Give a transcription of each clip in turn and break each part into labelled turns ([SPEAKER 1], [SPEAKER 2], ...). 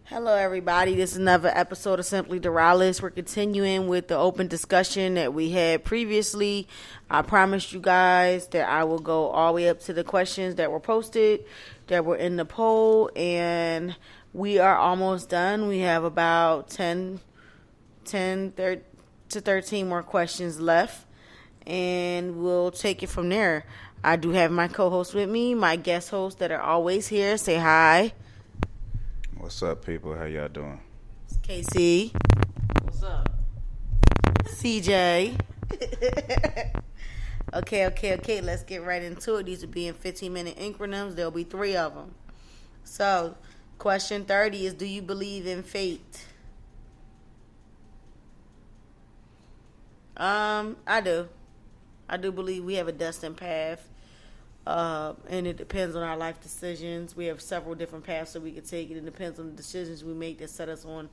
[SPEAKER 1] Hello, everybody. This is another episode of Simply Dorales. We're continuing with the open discussion that we had previously. I promised you guys that I will go all the way up to the questions that were posted, that were in the poll, and we are almost done. We have about 10 to 13 more questions left, and we'll take it from there. I do have my co-host with me, my guest hosts that are always here. Say hi.
[SPEAKER 2] What's up, people? How y'all doing?
[SPEAKER 1] KC.
[SPEAKER 3] What's up?
[SPEAKER 1] CJ. Okay. Let's get right into it. These will be in 15-minute increments. There'll be 3 of them. So, question 30 is, do you believe in fate? I do. I do believe we have a destined path. And it depends on our life decisions. We have several different paths that we could take. It depends on the decisions we make that set us on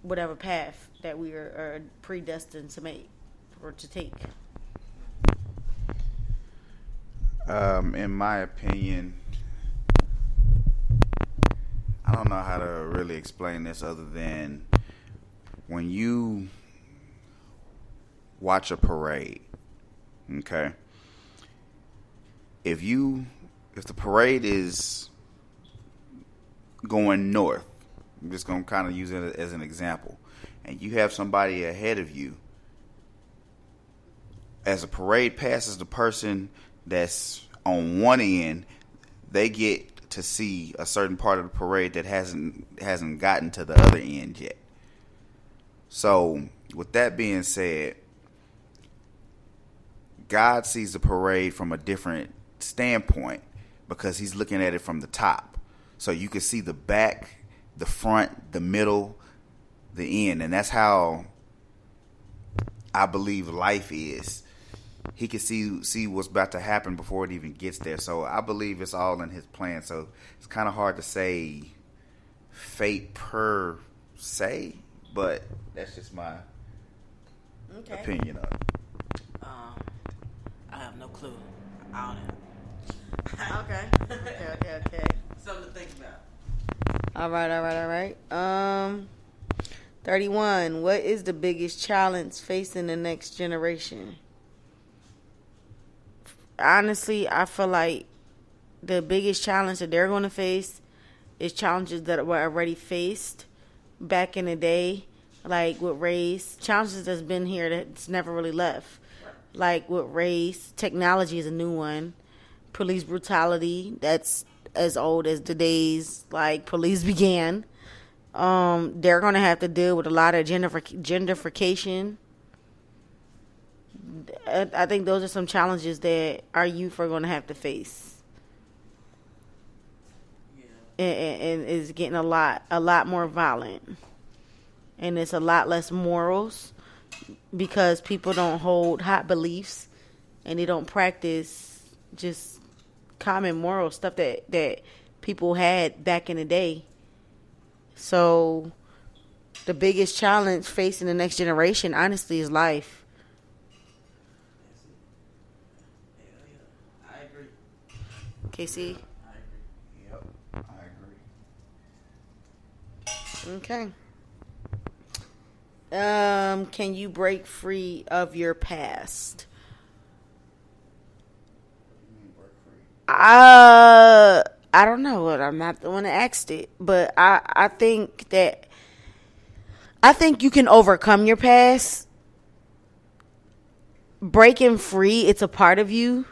[SPEAKER 1] whatever path that we are predestined to make or to take.
[SPEAKER 2] In my opinion, I don't know how to really explain this other than when you watch a parade, okay? If the parade is going north, I'm just going to kind of use it as an example, and you have somebody ahead of you, as the parade passes the person that's on one end, they get to see a certain part of the parade that hasn't gotten to the other end yet. So, with that being said, God sees the parade from a different standpoint because he's looking at it from the top. So you can see the back, the front, the middle, the end. And that's how I believe life is. He can see what's about to happen before it even gets there. So I believe it's all in his plan. So it's kind of hard to say fate per se, but that's just my opinion of it.
[SPEAKER 3] I have no clue. I don't know.
[SPEAKER 1] Okay.
[SPEAKER 3] Something to think about.
[SPEAKER 1] All right. 31. What is the biggest challenge facing the next generation? Honestly, I feel like the biggest challenge that they're going to face is challenges that were already faced back in the day, like with race. Challenges that's been here that's never really left. Like with race, technology is a new one. Police brutality, that's as old as the days like police began. They're going to have to deal with a lot of gentrification. I think those are some challenges that our youth are going to have to face. Yeah. And it's getting a lot more violent. And it's a lot less morals because people don't hold hot beliefs and they don't practice just common moral stuff that people had back in the day. So the biggest challenge facing the next generation, honestly, is life.
[SPEAKER 3] I agree.
[SPEAKER 1] KC?
[SPEAKER 3] I agree.
[SPEAKER 2] Yep, I agree.
[SPEAKER 1] Okay. Can you break free of your past? I don't know. I'm not the one that asked it, but I think you can overcome your past. Breaking free, it's a part of you,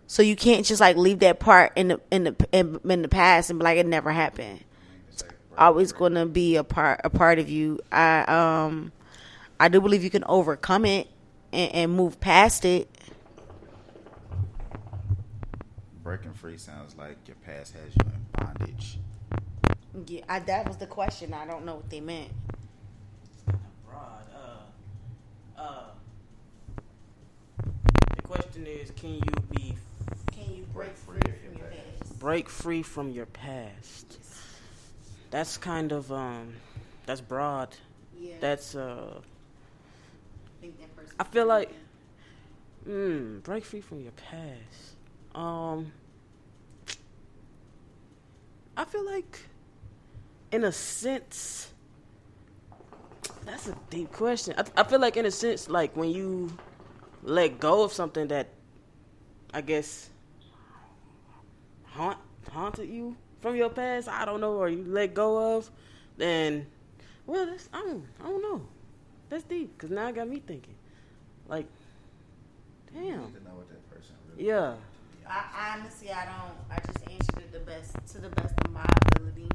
[SPEAKER 1] so you can't just like leave that part in the past and be like it never happened. It's always going to be a part of you. I do believe you can overcome it and move past it.
[SPEAKER 2] Breaking free sounds like your past has you in bondage.
[SPEAKER 1] Yeah, that was the question. I don't know what they meant.
[SPEAKER 3] It's kind of broad. The question is, can you
[SPEAKER 1] break free from your past?
[SPEAKER 3] break free from your past? That's kind of that's broad.
[SPEAKER 1] Yeah.
[SPEAKER 3] That's
[SPEAKER 1] I think that person.
[SPEAKER 3] I feel like break free from your past. I feel like In a sense, that's a deep question. I feel like in a sense, like when you let go of something that I guess haunted you from your past, I don't know, or you let go of, then, well, I don't know. That's deep, because now it got me thinking. Like, damn.
[SPEAKER 2] You need to know what that person really
[SPEAKER 3] Yeah.
[SPEAKER 1] I honestly, I don't. I just answered it to the best of my ability.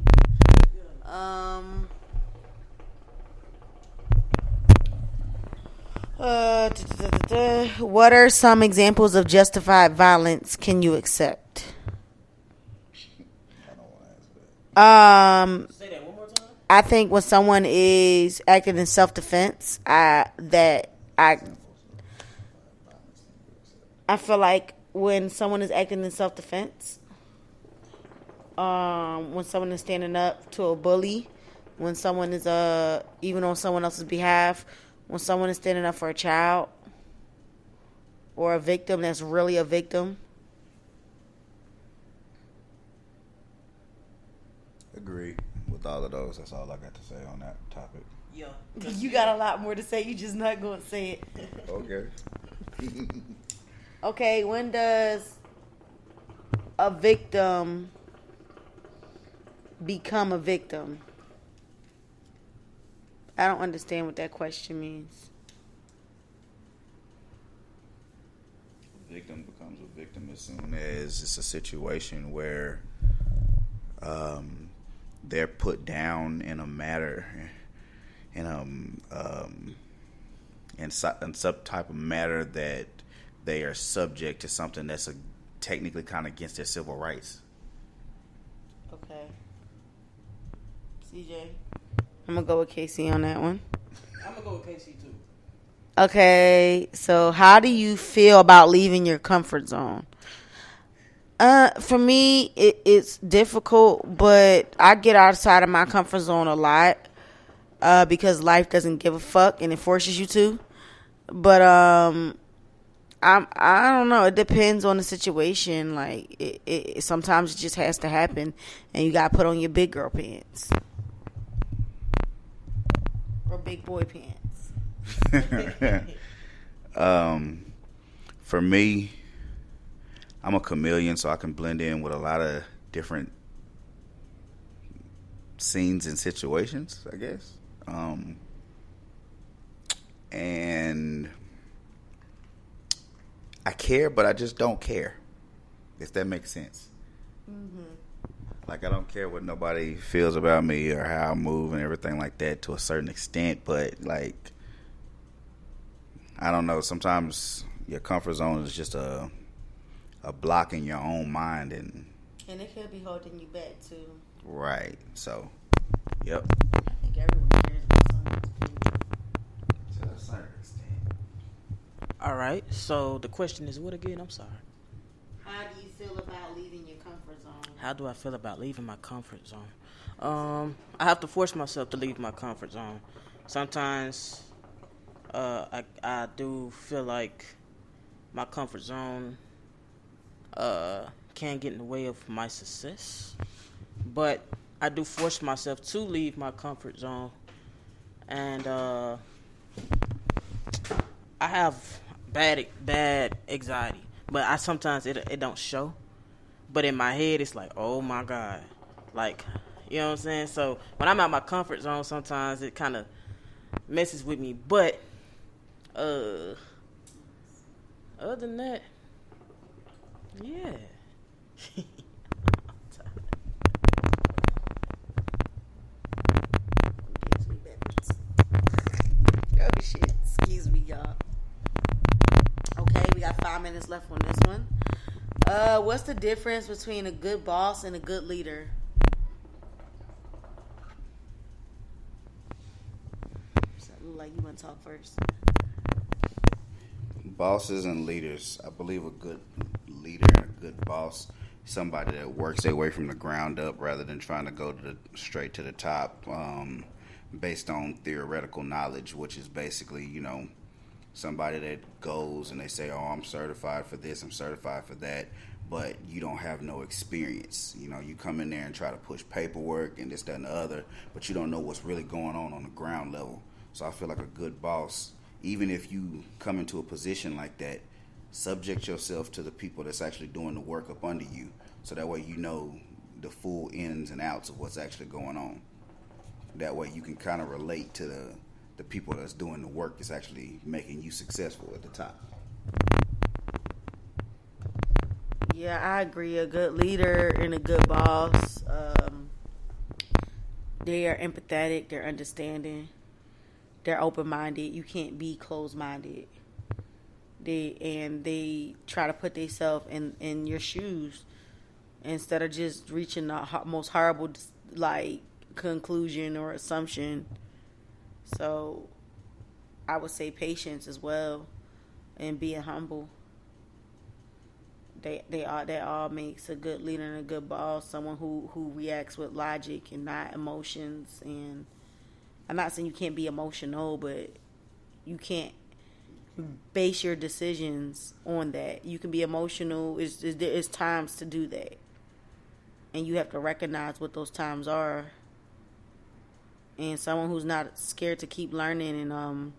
[SPEAKER 1] What are some examples of justified violence can you accept?
[SPEAKER 2] I don't want to answer that.
[SPEAKER 3] Say that one more time.
[SPEAKER 1] I think when someone is acting in self-defense, I feel like when someone is acting in self-defense, when someone is standing up to a bully, when someone is even on someone else's behalf, when someone is standing up for a child or a victim that's really a victim.
[SPEAKER 2] Agree with all of those. That's all I got to say on that topic.
[SPEAKER 3] Yeah.
[SPEAKER 1] You got a lot more to say. You just not going to say it.
[SPEAKER 2] Okay.
[SPEAKER 1] Okay, when does a victim become a victim? I don't understand what that question means.
[SPEAKER 2] Victim becomes a victim as soon as it's a situation where they're put down in a matter, in some type of matter that they are subject to something that's technically kind of against their civil rights.
[SPEAKER 1] Okay. CJ? I'm going to go with Casey on that one.
[SPEAKER 3] I'm going to go with Casey, too.
[SPEAKER 1] Okay, so how do you feel about leaving your comfort zone? For me, it's difficult, but I get outside of my comfort zone a lot because life doesn't give a fuck and it forces you to. But I don't know. It depends on the situation. Like it sometimes it just has to happen, and you got to put on your big girl pants or big boy pants.
[SPEAKER 2] For me, I'm a chameleon, so I can blend in with a lot of different scenes and situations, I guess. And I care, but I just don't care, if that makes sense. Mm-hmm. Like, I don't care what nobody feels about me or how I move and everything like that to a certain extent, but, like, I don't know, sometimes your comfort zone is just a block in your own mind, and
[SPEAKER 1] it could be holding you back too.
[SPEAKER 2] Right. So, yep.
[SPEAKER 1] I think everyone cares about something
[SPEAKER 2] To a certain extent.
[SPEAKER 3] All right. So the question is what again? I'm sorry.
[SPEAKER 1] How do you feel about leaving your comfort zone?
[SPEAKER 3] How do I feel about leaving my comfort zone? I have to force myself to leave my comfort zone. Sometimes I do feel like my comfort zone can get in the way of my success. But I do force myself to leave my comfort zone. And I have bad anxiety. But sometimes it don't show. But in my head, it's like, oh, my God. Like, you know what I'm saying? So when I'm out my comfort zone, sometimes it kind of messes with me. But other than that, yeah.
[SPEAKER 1] Oh, shit. Excuse me, y'all. Okay, we got 5 minutes left on this one. What's the difference between a good boss and a good leader? Does that look like you want to talk first?
[SPEAKER 2] Bosses and leaders. I believe a good leader and a good boss, somebody that works their way from the ground up rather than trying to go straight to the top based on theoretical knowledge, which is basically, somebody that goes and they say, oh, I'm certified for this, I'm certified for that, but you don't have no experience. You know, you come in there and try to push paperwork and this, that, and the other, but you don't know what's really going on the ground level. So I feel like a good boss, even if you come into a position like that, subject yourself to the people that's actually doing the work up under you, so that way you know the full ins and outs of what's actually going on. That way you can kind of relate to the people that's doing the work that's actually making you successful at the top.
[SPEAKER 1] Yeah, I agree. A good leader and a good boss, they are empathetic, they're understanding, they're open-minded. You can't be closed-minded. They try to put themselves in your shoes instead of just reaching the most horrible conclusion or assumption. So I would say patience as well, and being humble. They all makes a good leader and a good boss. Someone who reacts with logic and not emotions. And I'm not saying you can't be emotional, but you can't base your decisions on that. You can be emotional. It's times to do that, and you have to recognize what those times are. And someone who's not scared to keep learning and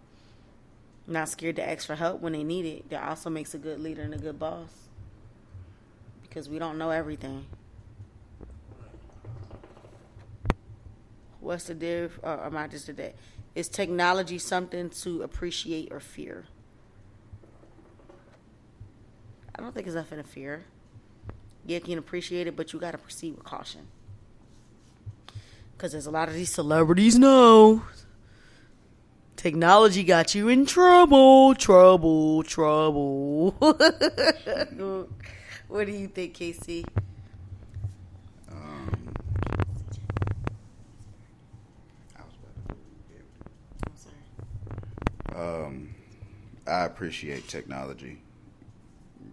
[SPEAKER 1] not scared to ask for help when they need it, that also makes a good leader and a good boss. Because we don't know everything. What's the diff? Or am I just did that? Is technology something to appreciate or fear? I don't think it's nothing to fear. Yeah, you can appreciate it, but you got to proceed with caution. Because there's a lot of these celebrities know technology got you in trouble. What do you think, Casey?
[SPEAKER 2] I appreciate technology.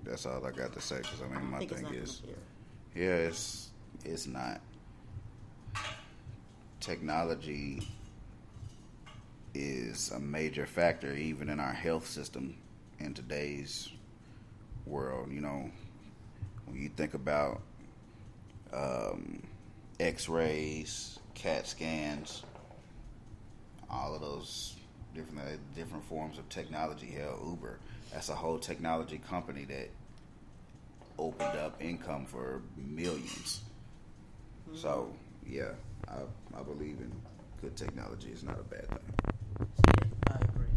[SPEAKER 2] That's all I got to say. Because I mean, my thing is, it's not. Technology is a major factor even in our health system in today's world. You know, when you think about x-rays, CAT scans, all of those different forms of technology. Hell, Uber, that's a whole technology company that opened up income for millions. Mm-hmm. So yeah, I believe in good technology. It's not a bad thing.
[SPEAKER 3] I agree.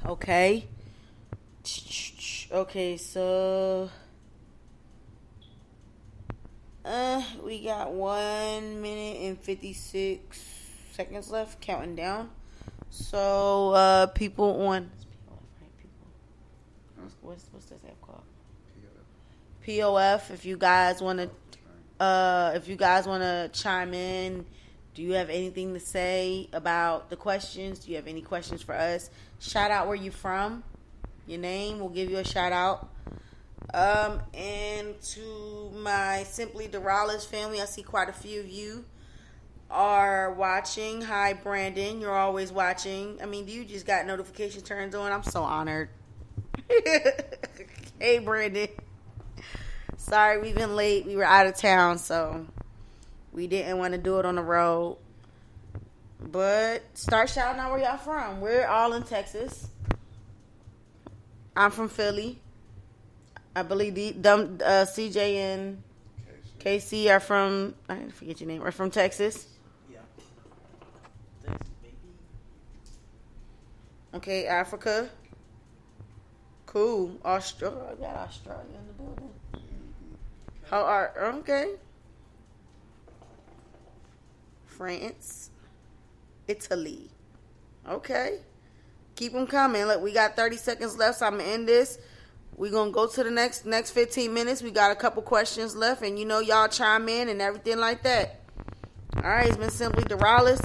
[SPEAKER 1] Okay. Okay, so we got 1 minute and 56 seconds left, counting down. So people on what's this app called? POF. If you guys want to chime in, do you have anything to say about the questions? Do you have any questions for us? Shout out where you from. Your name, we'll give you a shout out. And to my Simply Dorales family, I see quite a few of you are watching. Hi, Brandon. You're always watching. I mean, you just got notification turned on. I'm so honored. Hey, Brandon. Sorry, we've been late. We were out of town, so we didn't want to do it on the road. But start shouting out where y'all from. We're all in Texas. I'm from Philly. I believe CJ and KC are from, I didn't forget your name, are from Texas.
[SPEAKER 3] Yeah. Texas, baby.
[SPEAKER 1] Okay, Africa. Cool. Australia. I got Australia in the building. Okay. France. Italy. Okay. Keep them coming. Look, we got 30 seconds left, so I'm going to end this. We're going to go to the next 15 minutes. We got a couple questions left, and y'all chime in and everything like that. All right, it's been Simply Dorales.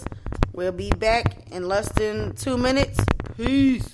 [SPEAKER 1] We'll be back in less than 2 minutes. Peace.